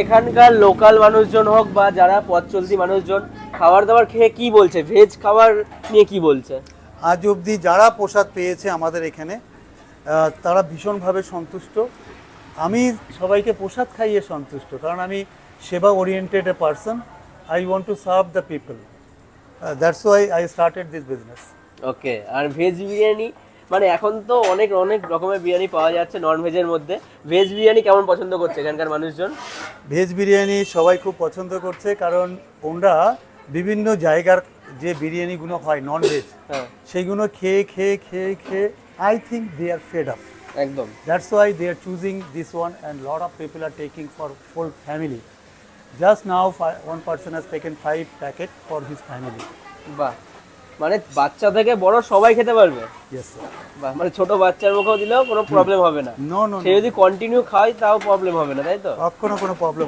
এখানকার লোকাল মানুষজন হোক বা যারা পথ চলতি মানুষজন খাবার দাবার খেয়ে কি বলছে, ভেজ খাবার নিয়ে কি বলছে? আজ অবধি যারা প্রসাদ পেয়েছে আমাদের এখানে তারা ভীষণভাবে সন্তুষ্ট। আমি সবাইকে প্রসাদ খাইয়ে সন্তুষ্ট, কারণ আমি সেবা oriented a person. I want to serve the people, that's why I started this business. Okay, আর ভেজ বিরিয়ানি মানে এখন তো অনেক অনেক রকমের বিরিয়ানি পাওয়া যাচ্ছে নন ভেজের মধ্যে, ভেজ বিরিয়ানি কেমন পছন্দ করছে এখানকার মানুষজন? ভেজ বিরিয়ানি সবাই খুব পছন্দ করছে, কারণ ওরা বিভিন্ন জায়গার যে বিরিয়ানিগুলো হয় নন ভেজ, হ্যাঁ সেইগুলো খেয়ে খেয়ে খেয়ে খেয়ে I think they are fed up. একদম। That's why they are choosing this one, and lot of people are taking for full family. Just now, one person has taken 5 packet for his family. বাহ, মানে বাচ্চা থেকে বড় সবাই খেতে পারবে? Yes, sir. বাহ, মানে ছোট বাচ্চার মুখেও দিলেও কোনো প্রবলেম হবে না? No, no, সে no. যদি কন্টিনিউ খায় তাও প্রবলেম হবে না, তাই তো? কোনো problem